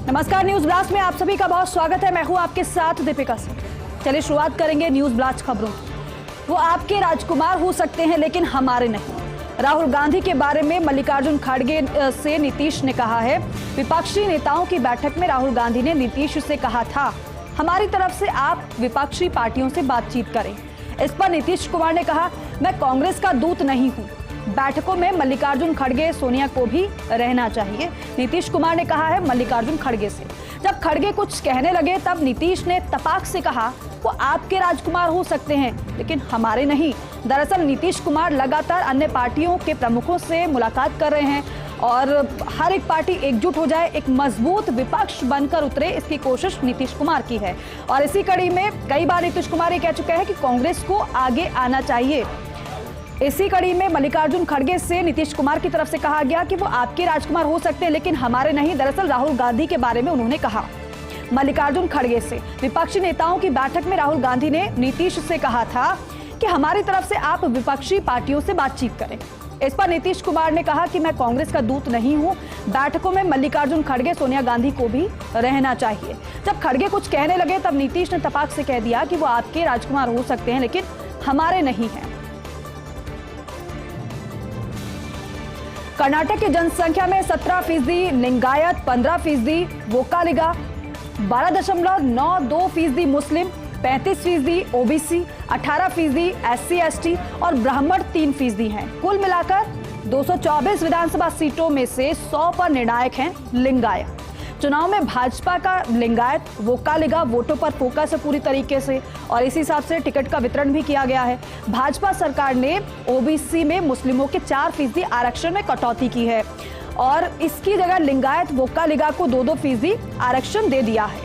नमस्कार, news blast में आप सभी का बहुत स्वागत है। मैं हूं आपके साथ दीपिका सिंह। चलिए शुरुआत करेंगे न्यूज ब्लास्ट खबरों। वो आपके राजकुमार हो सकते हैं लेकिन हमारे नहीं। राहुल गांधी के बारे में मल्लिकार्जुन खड़गे से नीतीश ने कहा है। विपक्षी नेताओं की बैठक में राहुल गांधी ने नीतीश से कहा था, हमारी तरफ से आप विपक्षी पार्टियों से बातचीत करें। इस पर नीतीश कुमार ने कहा, मैं कांग्रेस का दूत नहीं हूं। बैठकों में मल्लिकार्जुन खड़गे, सोनिया को भी रहना चाहिए, नीतीश कुमार ने कहा है मल्लिकार्जुन खड़गे से। जब खड़गे कुछ कहने लगे तब नीतीश ने तपाक से कहा, वो आपके राजकुमार हो सकते हैं लेकिन हमारे नहीं। दरअसल नीतीश कुमार लगातार अन्य पार्टियों के प्रमुखों से मुलाकात कर रहे हैं और हर एक पार्टी एकजुट हो जाए, एक मजबूत विपक्ष बनकर उतरे, इसकी कोशिश नीतीश कुमार की है। और इसी कड़ी में कई बार नीतीश कुमार ये कह चुके हैं कि कांग्रेस को आगे आना चाहिए। इसी कड़ी में मल्लिकार्जुन खड़गे से नीतीश कुमार की तरफ से कहा गया कि वो आपके राजकुमार हो सकते हैं लेकिन हमारे नहीं। दरअसल राहुल गांधी के बारे में उन्होंने कहा। मल्लिकार्जुन खड़गे से विपक्षी नेताओं की बैठक में राहुल गांधी ने नीतीश से कहा था कि हमारी तरफ से आप विपक्षी पार्टियों से बातचीत करें। इस पर नीतीश कुमार ने कहा कि मैं कांग्रेस का दूत नहीं हूं। बैठकों में मल्लिकार्जुन खड़गे, सोनिया गांधी को भी रहना चाहिए। जब खड़गे कुछ कहने लगे तब नीतीश ने तपाक से कह दिया कि वो आपके राजकुमार हो सकते हैं लेकिन हमारे नहीं हैं। कर्नाटक की जनसंख्या में 17% लिंगायत, 15% वोक्कालिगा, 12.92% मुस्लिम, 35% ओबीसी, 18% SC ST और ब्राह्मण 3% हैं। कुल मिलाकर 224 विधानसभा सीटों में से 100 पर निर्णायक हैं लिंगायत। चुनाव में भाजपा का लिंगायत वोक्कालिगा वोटों पर फोकस है पूरी तरीके से और इसी हिसाब से टिकट का वितरण भी किया गया है। भाजपा सरकार ने ओबीसी में मुस्लिमों के 4% आरक्षण में कटौती की है और इसकी जगह लिंगायत वोक्कालिगा को 2% आरक्षण दे दिया है।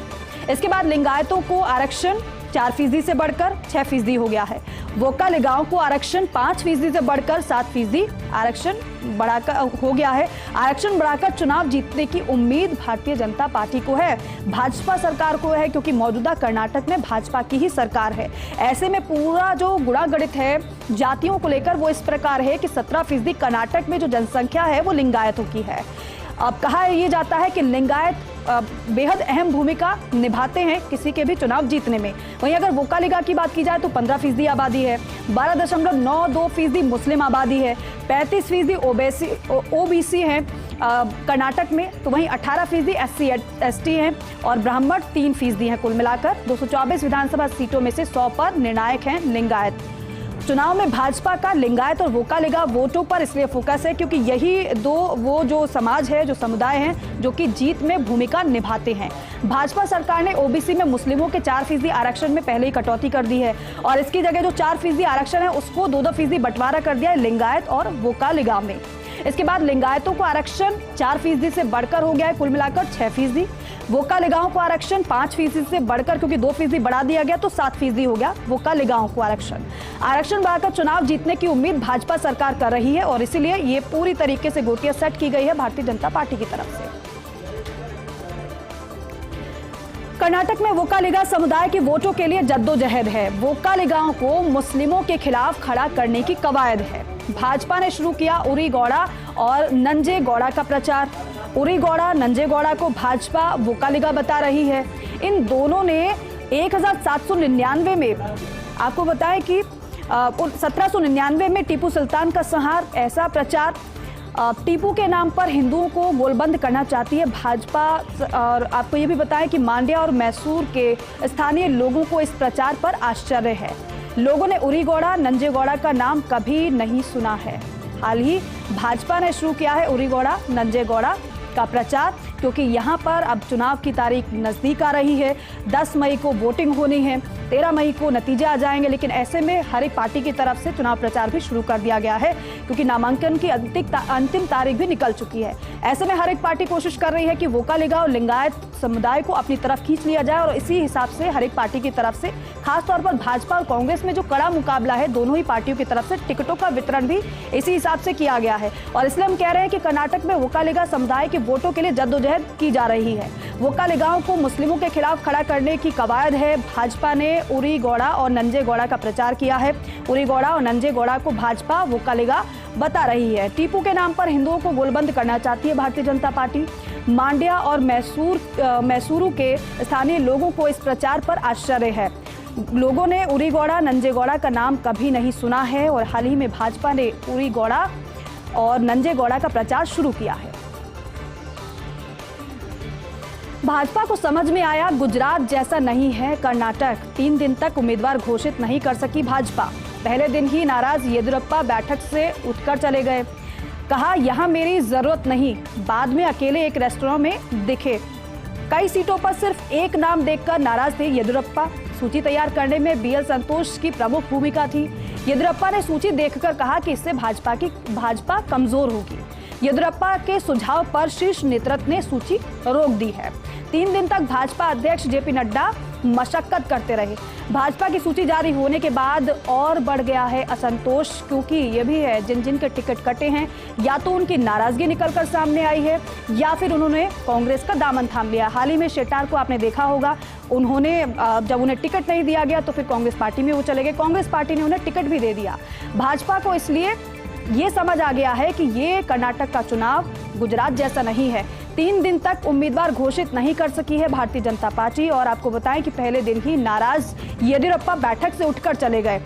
इसके बाद लिंगायतों को आरक्षण 4% से बढ़कर 6% हो गया है। वोक्कालिगाओं को आरक्षण 5% से बढ़कर 7% आरक्षण बढ़ाकर हो गया है। आरक्षण बढ़ाकर चुनाव जीतने की उम्मीद भारतीय जनता पार्टी को है, भाजपा सरकार को है, क्योंकि मौजूदा कर्नाटक में भाजपा की ही सरकार है। ऐसे में पूरा जो गुणागणित है जातियों को लेकर वो इस प्रकार है कि 17% कर्नाटक में जो जनसंख्या है वो लिंगायतों की है। अब कहा ये जाता है कि लिंगायत बेहद अहम भूमिका निभाते हैं किसी के भी चुनाव जीतने में। वहीं अगर वोक्कालिगा की बात की जाए तो 15% आबादी है, 12.92% मुस्लिम आबादी है, 35% ओबीसी है कर्नाटक में, तो वहीं 18% SC ST हैं और ब्राह्मण 3% हैं। कुल मिलाकर 224 विधानसभा सीटों में से 100 पर निर्णायक हैं लिंगायत। चुनाव में भाजपा का लिंगायत और वोक्कालिगा वोटों पर इसलिए फोकस है क्योंकि यही दो वो जो समाज है, जो समुदाय हैं जो कि जीत में भूमिका निभाते हैं। भाजपा सरकार ने ओबीसी में मुस्लिमों के 4% आरक्षण में पहले ही कटौती कर दी है और इसकी जगह जो 4% आरक्षण है उसको 2% बंटवारा कर दिया है लिंगायत और वोक्कालिगा में। इसके बाद लिंगायतों को आरक्षण 4% से बढ़कर हो गया है कुल मिलाकर 6%। वोक्कालिगाओं को आरक्षण 5% से बढ़कर क्योंकि 2% बढ़ा दिया गया तो 7% हो गया वोक्कालिगाओं को आरक्षण बढ़ाकर चुनाव जीतने की उम्मीद भाजपा सरकार कर रही है और इसीलिए ये पूरी तरीके से गोटियां सेट की गई है भारतीय जनता पार्टी की तरफ से। कर्नाटक में वोक्कालिगा समुदाय के वोटों के लिए जद्दोजहद है। वोक्कालिगाओं को मुस्लिमों के खिलाफ खड़ा करने की कवायद है। भाजपा ने शुरू किया उरीगौड़ा और नंजेगौड़ा का प्रचार। उरीगौड़ा, नंजेगौड़ा को भाजपा वोक्कालिगा बता रही है। इन दोनों ने 1799 में, आपको बताएं कि 1799 में टीपू सुल्तान का संहार, ऐसा प्रचार टीपू के नाम पर हिंदुओं को गोलबंद करना चाहती है भाजपा। और आपको ये भी बताएं कि मांड्या और मैसूर के स्थानीय लोगों को इस प्रचार पर आश्चर्य है। लोगों ने उरीगौड़ा, नंजेगौड़ा का नाम कभी नहीं सुना है। हाल ही भाजपा ने शुरू किया है उरीगौड़ा, नंजेगौड़ा का प्रचार क्योंकि यहाँ पर अब चुनाव की तारीख नजदीक आ रही है। 10 मई को वोटिंग होनी है, 13 मई को नतीजे आ जाएंगे, लेकिन ऐसे में हर एक पार्टी की तरफ से चुनाव प्रचार भी शुरू कर दिया गया है क्योंकि नामांकन की अंतिम तारीख भी निकल चुकी है। ऐसे में हर एक पार्टी कोशिश कर रही है कि वोक्कालिगा और लिंगायत समुदाय को अपनी तरफ खींच लिया जाए और इसी हिसाब से हर एक पार्टी की तरफ से, खासतौर पर भाजपा और कांग्रेस में जो कड़ा मुकाबला है, दोनों ही पार्टियों की तरफ से टिकटों का वितरण भी इसी हिसाब से किया गया है। और इसलिए हम कह रहे हैं कि कर्नाटक में वोक्कालिगा समुदाय के वोटों के लिए जद्दोजहद की जा रही है। वोक्कालिगाओं को मुस्लिमों के खिलाफ खड़ा करने की कवायद है। भाजपा ने उरीगौड़ा और नंजेगौड़ा का प्रचार किया है। उरीगौड़ा और नंजेगौड़ा को भाजपा वोक्कालिगा बता रही है। टीपू के नाम पर हिंदुओं को गोलबंद करना चाहती है भारतीय जनता पार्टी। मांड्या और मैसूरू के स्थानीय लोगों को इस प्रचार पर आश्चर्य है। लोगों ने उरीगौड़ा नंजेगौड़ा का नाम कभी नहीं सुना है और हाल ही में भाजपा ने उरीगौड़ा और नंजेगौड़ा का प्रचार शुरू किया है। भाजपा को समझ में आया गुजरात जैसा नहीं है कर्नाटक। 3 दिन तक उम्मीदवार घोषित नहीं कर सकी भाजपा। पहले दिन ही नाराज येदियुरप्पा बैठक से उठकर चले गए। कहा यहां मेरी जरूरत नहीं। बाद में अकेले एक रेस्टोरेंट में दिखे। कई सीटों पर सिर्फ एक नाम देखकर नाराज थे येदियुरप्पा। सूची तैयार करने में बीएल संतोष की प्रमुख भूमिका थी। येदियुरप्पा ने सूची देखकर कहा कि इससे भाजपा कमजोर होगी। येदियुरप्पा के सुझाव पर शीर्ष नेतृत्व ने सूची रोक दी है। 3 दिन तक भाजपा अध्यक्ष जेपी नड्डा मशक्कत करते रहे। भाजपा की सूची जारी होने के बाद और बढ़ गया है असंतोष, क्योंकि ये भी है जिन जिन के टिकट कटे हैं या तो उनकी नाराजगी निकलकर सामने आई है या फिर उन्होंने कांग्रेस का दामन थाम लिया। हाल ही में शेट्टार को आपने देखा होगा, उन्होंने जब उन्हें टिकट नहीं दिया गया तो फिर कांग्रेस पार्टी में वो चले गए। कांग्रेस पार्टी ने उन्हें टिकट भी दे दिया। भाजपा को इसलिए ये समझ आ गया है कि ये कर्नाटक का चुनाव गुजरात जैसा नहीं है। 3 दिन तक उम्मीदवार घोषित नहीं कर सकी है भारतीय जनता पार्टी। और आपको बताएं कि पहले दिन ही नाराज येदियुरप्पा बैठक से उठकर चले गए।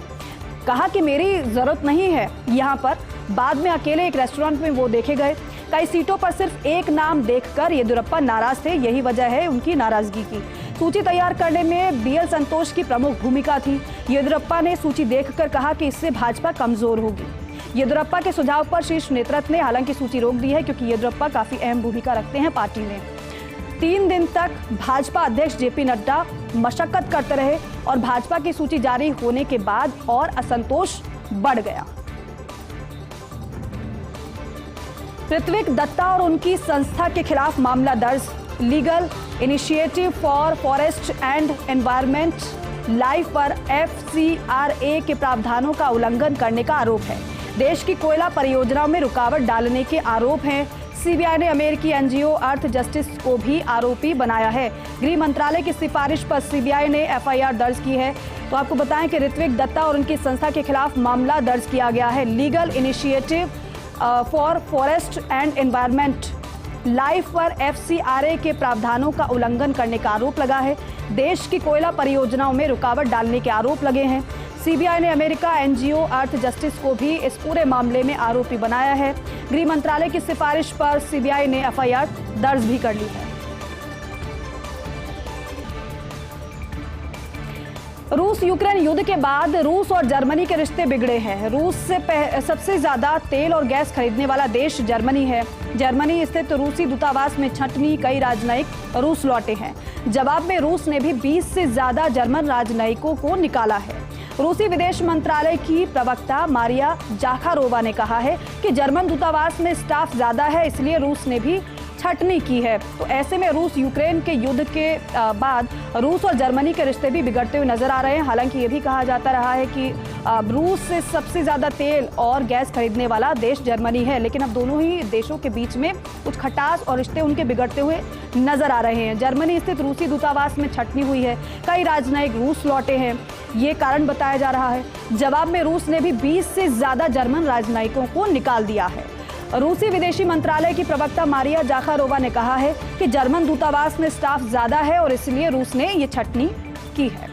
कहा कि मेरी जरूरत नहीं है यहाँ पर। बाद में अकेले एक रेस्टोरेंट में वो देखे गए। कई सीटों पर सिर्फ एक नाम देखकर येदियुरप्पा नाराज थे। यही वजह है उनकी नाराजगी की। सूची तैयार करने में बीएल संतोष की प्रमुख भूमिका थी। येदियुरप्पा ने सूची देखकर कहा कि इससे भाजपा कमजोर होगी। येदियुरप्पा के सुझाव पर शीर्ष नेतृत्व ने हालांकि सूची रोक दी है, क्योंकि येदियुरप्पा काफी अहम भूमिका रखते हैं पार्टी में। 3 दिन तक भाजपा अध्यक्ष जेपी नड्डा मशक्कत करते रहे और भाजपा की सूची जारी होने के बाद और असंतोष बढ़ गया। ऋत्विक दत्ता और उनकी संस्था के खिलाफ मामला दर्ज। Legal initiative for forest and environment life पर FCRA के प्रावधानों का उल्लंघन करने का आरोप है। देश की कोयला परियोजनाओं में रुकावट डालने के आरोप हैं। सीबीआई ने अमेरिकी NGO अर्थ जस्टिस को भी आरोपी बनाया है। गृह मंत्रालय की सिफारिश पर सीबीआई ने FIR दर्ज की है। तो आपको बताएं कि ऋत्विक दत्ता और उनकी संस्था के खिलाफ मामला दर्ज किया गया है। Legal initiative for forest and environment life पर FCRA के प्रावधानों का उल्लंघन करने का आरोप लगा है। देश की कोयला परियोजनाओं में रुकावट डालने के आरोप लगे हैं। सीबीआई ने अमेरिका NGO अर्थ जस्टिस को भी इस पूरे मामले में आरोपी बनाया है। गृह मंत्रालय की सिफारिश पर सीबीआई ने FIR दर्ज भी कर ली है। रूस यूक्रेन युद्ध के बाद रूस और जर्मनी के रिश्ते बिगड़े हैं। रूस से सबसे ज्यादा तेल और गैस खरीदने वाला देश जर्मनी है। जर्मनी स्थित रूसी दूतावास में छंटनी कई राजनयिक रूस लौटे हैं। जवाब में रूस ने भी 20 से ज्यादा जर्मन राजनयिकों को निकाला है। रूसी विदेश मंत्रालय की प्रवक्ता मारिया जाखारोवा ने कहा है कि जर्मन दूतावास में स्टाफ ज्यादा है, इसलिए रूस ने भी छटनी की है। तो ऐसे में रूस यूक्रेन के युद्ध के बाद रूस और जर्मनी के रिश्ते भी बिगड़ते हुए नजर आ रहे हैं। हालांकि ये भी कहा जाता रहा है कि रूस से सबसे ज्यादा तेल और गैस खरीदने वाला देश जर्मनी है, लेकिन अब दोनों ही देशों के बीच में कुछ खटास और रिश्ते उनके बिगड़ते हुए नजर आ रहे हैं। जर्मनी स्थित रूसी दूतावास में छटनी हुई है। कई राजनयिक रूस लौटे हैं, ये कारण बताया जा रहा है। जवाब में रूस ने भी 20 से ज्यादा जर्मन राजनयिकों को निकाल दिया है। रूसी विदेशी मंत्रालय की प्रवक्ता मारिया जाखारोवा ने कहा है कि जर्मन दूतावास में स्टाफ ज्यादा है और इसलिए रूस ने ये छटनी की है।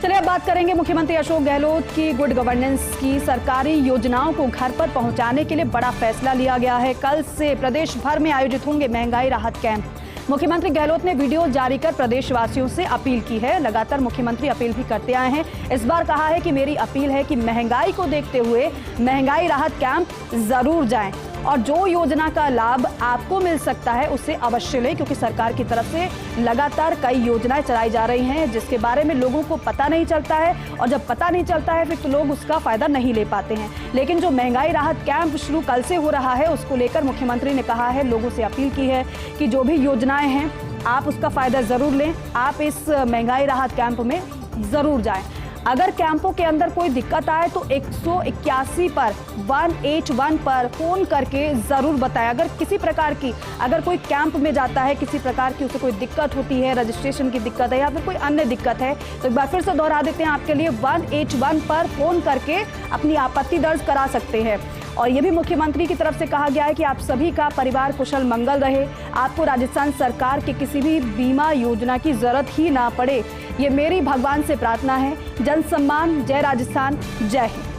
चलिए अब बात करेंगे मुख्यमंत्री अशोक गहलोत की गुड गवर्नेंस की। सरकारी योजनाओं को घर पर पहुंचाने के लिए बड़ा फैसला लिया गया है। कल से प्रदेश भर में आयोजित होंगे महंगाई राहत कैंप। मुख्यमंत्री गहलोत ने वीडियो जारी कर प्रदेशवासियों से अपील की है। लगातार मुख्यमंत्री अपील भी करते आए हैं। इस बार कहा है कि मेरी अपील है कि महंगाई को देखते हुए महंगाई राहत कैंप जरूर जाएं और जो योजना का लाभ आपको मिल सकता है उसे अवश्य लें, क्योंकि सरकार की तरफ से लगातार कई योजनाएं चलाई जा रही हैं जिसके बारे में लोगों को पता नहीं चलता है, और जब पता नहीं चलता है फिर तो लोग उसका फायदा नहीं ले पाते हैं। लेकिन जो महंगाई राहत कैंप शुरू कल से हो रहा है उसको लेकर मुख्यमंत्री ने कहा है, लोगों से अपील की है कि जो भी योजनाएं हैं आप उसका फायदा जरूर लें, आप इस महंगाई राहत कैंप में जरूर जाएं। अगर कैंपों के अंदर कोई दिक्कत आए तो 181 पर 181 पर फोन करके जरूर बताएं। अगर किसी प्रकार की अगर कोई कैंप में जाता है, किसी प्रकार की उसे कोई दिक्कत होती है, रजिस्ट्रेशन की दिक्कत है या फिर कोई अन्य दिक्कत है, तो एक बार फिर से दोहरा देते हैं आपके लिए, 181 पर फोन करके अपनी आपत्ति दर्ज करा सकते हैं। और ये भी मुख्यमंत्री की तरफ से कहा गया है कि आप सभी का परिवार कुशल मंगल रहे, आपको राजस्थान सरकार के किसी भी बीमा योजना की जरूरत ही ना पड़े, ये मेरी भगवान से प्रार्थना है। जन सम्मान, जय राजस्थान, जय हिंद।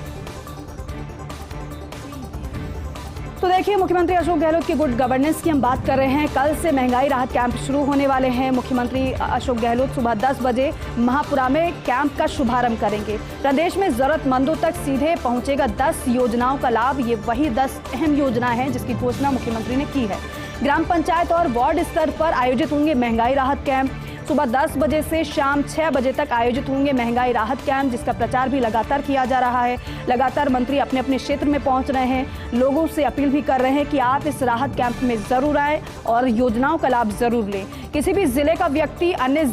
तो देखिए, मुख्यमंत्री अशोक गहलोत की गुड गवर्नेंस की हम बात कर रहे हैं। कल से महंगाई राहत कैंप शुरू होने वाले हैं। मुख्यमंत्री अशोक गहलोत सुबह 10 बजे महापुरा में कैंप का शुभारंभ करेंगे। प्रदेश में जरूरतमंदों तक सीधे पहुंचेगा 10 योजनाओं का लाभ। ये वही 10 अहम योजनाएं हैं जिसकी घोषणा मुख्यमंत्री ने की है। ग्राम पंचायत और वार्ड स्तर पर आयोजित होंगे महंगाई राहत कैंप। सुबह 10 बजे से शाम 6 बजे तक आयोजित होंगे महंगाई राहत कैंप, जिसका प्रचार भी लगातार किया जा रहा है। लगातार मंत्री अपने अपने क्षेत्र में पहुंच रहे हैं, लोगों से अपील भी कर रहे हैं कि आप इस राहत कैंप में जरूर आएं और योजनाओं का लाभ जरूर लें। किसी भी जिले का व्यक्ति अन्य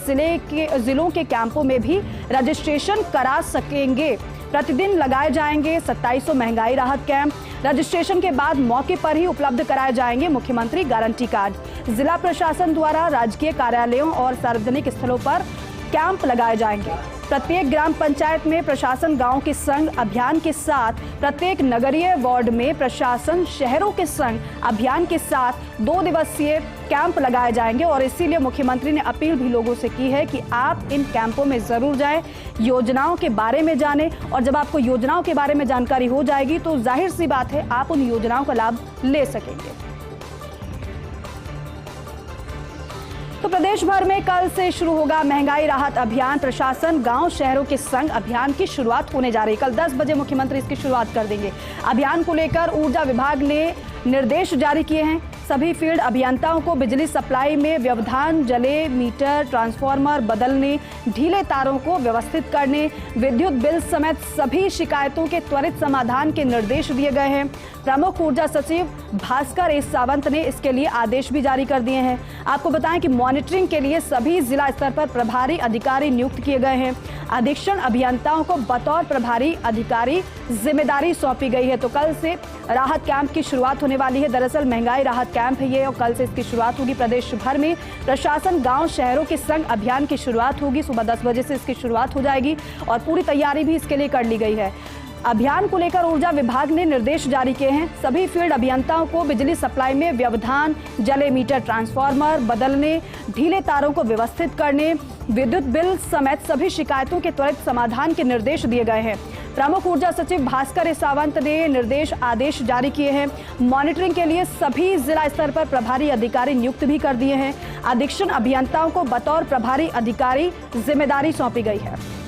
जिलों के कैंपों में भी रजिस्ट्रेशन करा सकेंगे। प्रतिदिन लगाए जाएंगे 2700 महंगाई राहत कैंप। रजिस्ट्रेशन के बाद मौके पर ही उपलब्ध कराए जाएंगे मुख्यमंत्री गारंटी कार्ड। जिला प्रशासन द्वारा राजकीय कार्यालयों और सार्वजनिक स्थलों पर कैंप लगाए जाएंगे। प्रत्येक ग्राम पंचायत में प्रशासन गांव के संग अभियान के साथ, प्रत्येक नगरीय वार्ड में प्रशासन शहरों के संग अभियान के साथ 2 दिवसीय कैंप लगाए जाएंगे। और इसीलिए मुख्यमंत्री ने अपील भी लोगों से की है कि आप इन कैंपों में जरूर जाएं, योजनाओं के बारे में जानें। और जब आपको योजनाओं के बारे में जानकारी हो जाएगी तो जाहिर सी बात है आप उन योजनाओं का लाभ ले सकेंगे। तो प्रदेश भर में कल से शुरू होगा महंगाई राहत अभियान। प्रशासन गांव शहरों के संग अभियान की शुरुआत होने जा रही है। कल 10 बजे मुख्यमंत्री इसकी शुरुआत कर देंगे। अभियान को लेकर ऊर्जा विभाग ने निर्देश जारी किए हैं। सभी फील्ड अभियंताओं को बिजली सप्लाई में व्यवधान, जले मीटर, ट्रांसफार्मर बदलने, ढीले तारों को व्यवस्थित करने, विद्युत बिल समेत सभी शिकायतों के त्वरित समाधान के निर्देश दिए गए हैं। प्रमुख ऊर्जा सचिव भास्कर एस सावंत ने इसके लिए आदेश भी जारी कर दिए हैं। आपको बताएं कि मॉनिटरिंग के लिए सभी जिला स्तर पर प्रभारी अधिकारी नियुक्त किए गए हैं। अधीक्षण अभियंताओं को बतौर प्रभारी अधिकारी जिम्मेदारी सौंपी गई है। तो कल से राहत कैंप की शुरुआत होने वाली है। दरअसल महंगाई राहत कैंप है ये और कल से इसकी शुरुआत होगी। प्रदेश भर में प्रशासन गांव शहरों के संग अभियान की शुरुआत होगी। सुबह 10 बजे से इसकी शुरुआत हो जाएगी और पूरी तैयारी भी इसके लिए कर ली गई है। अभियान को लेकर ऊर्जा विभाग ने निर्देश जारी किए हैं। सभी फील्ड अभियंताओं को बिजली सप्लाई में व्यवधान, जले मीटर, ट्रांसफार्मर बदलने, ढीले तारों को व्यवस्थित करने, विद्युत बिल समेत सभी शिकायतों के त्वरित समाधान के निर्देश दिए गए हैं। प्रमुख ऊर्जा सचिव भास्कर एस सावंत ने आदेश जारी किए हैं। मॉनिटरिंग के लिए सभी जिला स्तर पर प्रभारी अधिकारी नियुक्त भी कर दिए हैं। अधीक्षण अभियंताओं को बतौर प्रभारी अधिकारी जिम्मेदारी सौंपी गई है।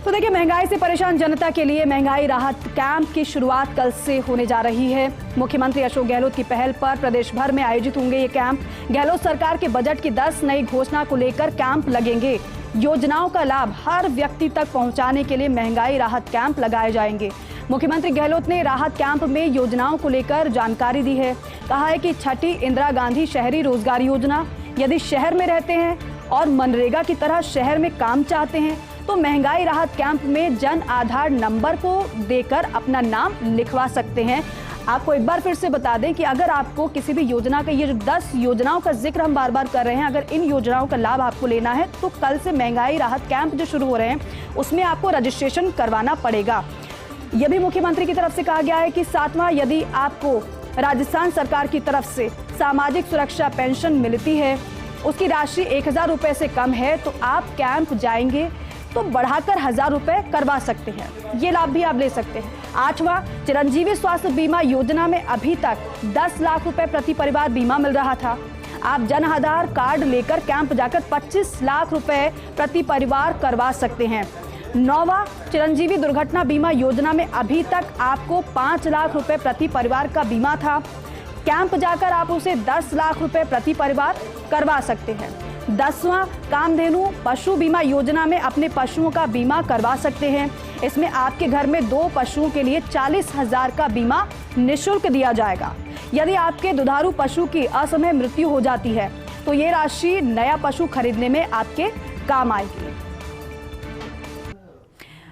तो देखिए, महंगाई से परेशान जनता के लिए महंगाई राहत कैंप की शुरुआत कल से होने जा रही है। मुख्यमंत्री अशोक गहलोत की पहल पर प्रदेश भर में आयोजित होंगे ये कैंप। गहलोत सरकार के बजट की 10 नई घोषणा को लेकर कैंप लगेंगे। योजनाओं का लाभ हर व्यक्ति तक पहुंचाने के लिए महंगाई राहत कैंप लगाए जाएंगे। मुख्यमंत्री गहलोत ने राहत कैंप में योजनाओं को लेकर जानकारी दी है। कहा है कि छठी इंदिरा गांधी शहरी रोजगार योजना, यदि शहर में रहते हैं और मनरेगा की तरह शहर में काम चाहते हैं तो महंगाई राहत कैंप में जन आधार नंबर को देकर अपना नाम लिखवा सकते हैं। आपको एक बार फिर से बता दें कि अगर आपको किसी भी योजना का, ये जो 10 योजनाओं का जिक्र हम बार बार कर रहे हैं, अगर इन योजनाओं का लाभ आपको लेना है तो कल से महंगाई राहत कैंप जो शुरू हो रहे हैं उसमें आपको रजिस्ट्रेशन करवाना पड़ेगा। यह भी मुख्यमंत्री की तरफ से कहा गया है कि 7वां, यदि आपको राजस्थान सरकार की तरफ से सामाजिक सुरक्षा पेंशन मिलती है, उसकी राशि 1000 रुपए से कम है तो आप कैंप जाएंगे तो बढ़ाकर 1000 रुपए करवा सकते हैं। ये लाभ भी आप ले सकते हैं। 8वां, चिरंजीवी स्वास्थ्य बीमा योजना में अभी तक 10 लाख रुपए प्रति परिवार बीमा मिल रहा था। आप जन आधार कार्ड लेकर कैंप जाकर 25 लाख रुपए प्रति परिवार करवा सकते हैं। 9वां, चिरंजीवी दुर्घटना बीमा योजना में अभी तक आपको 5 लाख रुपए प्रति परिवार का बीमा था। कैंप जाकर आप उसे 10 लाख रुपए प्रति परिवार करवा सकते हैं। 10वां, कामधेनु पशु बीमा योजना में अपने पशुओं का बीमा करवा सकते हैं। इसमें आपके घर में 2 पशुओं के लिए 40,000 का बीमा निःशुल्क दिया जाएगा। यदि आपके दुधारू पशु की असमय मृत्यु हो जाती है तो ये राशि नया पशु खरीदने में आपके काम आएगी।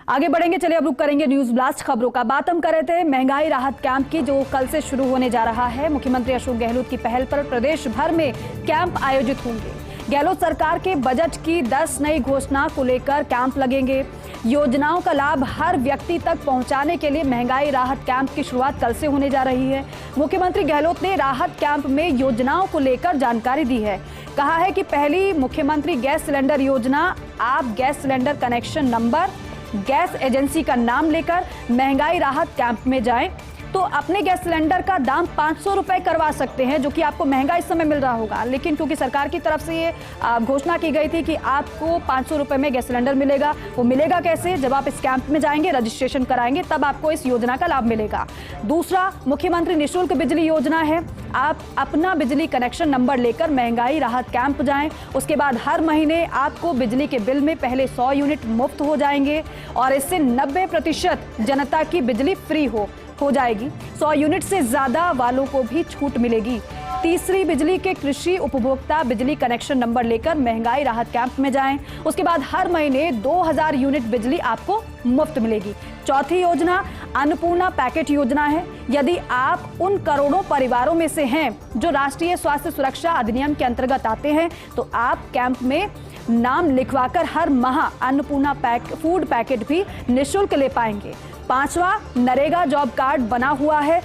आगे बढ़ेंगे, चलिए अब रुक करेंगे न्यूज ब्लास्ट खबरों का। बात हम कर रहे थे महंगाई राहत कैंप की जो कल से शुरू होने जा रहा है। मुख्यमंत्री अशोक गहलोत की पहल पर प्रदेश भर में कैंप आयोजित होंगे। गहलोत सरकार के बजट की 10 नई घोषणा को लेकर कैंप लगेंगे। योजनाओं का लाभ हर व्यक्ति तक पहुंचाने के लिए महंगाई राहत कैंप की शुरुआत कल से होने जा रही है। मुख्यमंत्री गहलोत ने राहत कैंप में योजनाओं को लेकर जानकारी दी है। कहा है कि पहली मुख्यमंत्री गैस सिलेंडर योजना, आप gas cylinder connection number, gas agency का नाम लेकर महंगाई राहत कैंप में जाएं तो अपने गैस सिलेंडर का दाम 500 रुपए करवा सकते हैं, जो कि आपको महंगा इस समय मिल रहा होगा। लेकिन क्योंकि सरकार की तरफ से ये घोषणा की गई थी कि आपको 500 रुपए में गैस सिलेंडर मिलेगा, वो मिलेगा कैसे? जब आप इस कैंप में जाएंगे, रजिस्ट्रेशन कराएंगे, तब आपको इस योजना का लाभ मिलेगा। दूसरा, मुख्यमंत्री निःशुल्क बिजली योजना है। आप अपना बिजली कनेक्शन नंबर लेकर महंगाई राहत कैंप जाएं। उसके बाद हर महीने आपको बिजली के बिल में पहले 100 यूनिट मुफ्त हो जाएंगे और इससे 90% जनता की बिजली फ्री हो जाएगी। 100 यूनिट से ज्यादा वालों को भी छूट मिलेगी। तीसरी, बिजली के कृषि उपभोक्ता बिजली कनेक्शन नंबर लेकर महंगाई राहत कैंप में जाएं। उसके बाद हर महीने 2000 यूनिट बिजली आपको मुफ्त मिलेगी। चौथी योजना अन्नपूर्णा पैकेट योजना है। यदि आप उन करोड़ों परिवारों में से हैं जो राष्ट्रीय स्वास्थ्य सुरक्षा अधिनियम के अंतर्गत आते हैं, तो आप कैंप में नाम लिखवाकर हर माह अन्नपूर्णा फूड पैकेट भी निःशुल्क ले पाएंगे। पांचवा, नरेगा जॉब कार्ड बना हुआ है।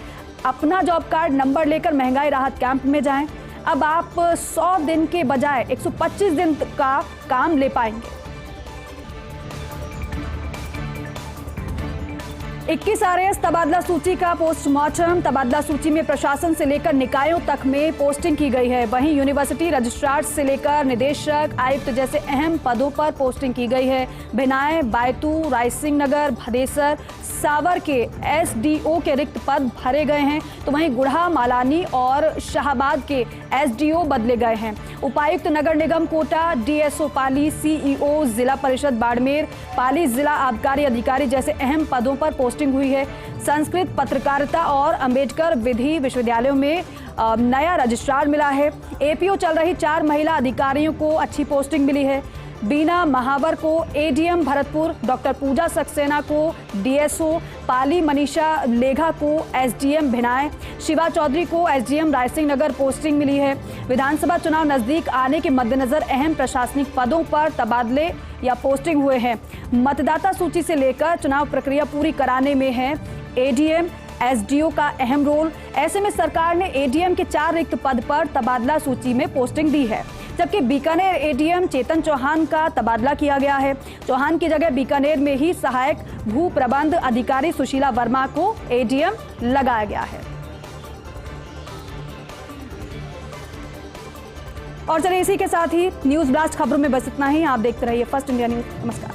अपना जॉब कार्ड नंबर लेकर महंगाई राहत कैंप में जाएं। अब आप 100 दिन के बजाय 125 दिन का काम ले पाएंगे। 21 RAS तबादला सूची का पोस्टमार्टम। तबादला सूची में प्रशासन से लेकर निकायों तक में पोस्टिंग की गई है। वहीं यूनिवर्सिटी रजिस्ट्रार से लेकर निदेशक, आयुक्त जैसे अहम पदों पर पोस्टिंग की गई है। भिनाय, बायतू, रायसिंह नगर, भदेसर, सावर के SDO के रिक्त पद भरे गए हैं। तो वहीं गुढ़ा, मालानी और शाहबाद के SDO बदले गए हैं। उपायुक्त नगर निगम कोटा, DSO पाली, CEO जिला परिषद बाड़मेर, पाली जिला आबकारी अधिकारी जैसे अहम पदों पर पोस्टिंग हुई है। संस्कृत, पत्रकारिता और अंबेडकर विधि विश्वविद्यालयों में नया रजिस्ट्रार मिला है। APO चल रही 4 महिला अधिकारियों को अच्छी पोस्टिंग मिली है। बीना महावर को ADM भरतपुर, डॉक्टर पूजा सक्सेना को DSO पाली, मनीषा लेघा को SDM भिनाय, शिवा चौधरी को SDM रायसिंह नगर पोस्टिंग मिली है। विधानसभा चुनाव नजदीक आने के मद्देनजर अहम प्रशासनिक पदों पर तबादले या पोस्टिंग हुए हैं। मतदाता सूची से लेकर चुनाव प्रक्रिया पूरी कराने में है ADM SDO का अहम रोल। ऐसे में सरकार ने ADM के 4 रिक्त पद पर तबादला सूची में पोस्टिंग दी है। जबकि बीकानेर ADM चेतन चौहान का तबादला किया गया है। चौहान की जगह बीकानेर में ही सहायक भू प्रबंध अधिकारी सुशीला वर्मा को ADM लगाया गया है। और चलिए इसी के साथ ही न्यूज ब्लास्ट खबरों में बस इतना ही। आप देखते रहिए फर्स्ट इंडिया न्यूज। नमस्कार।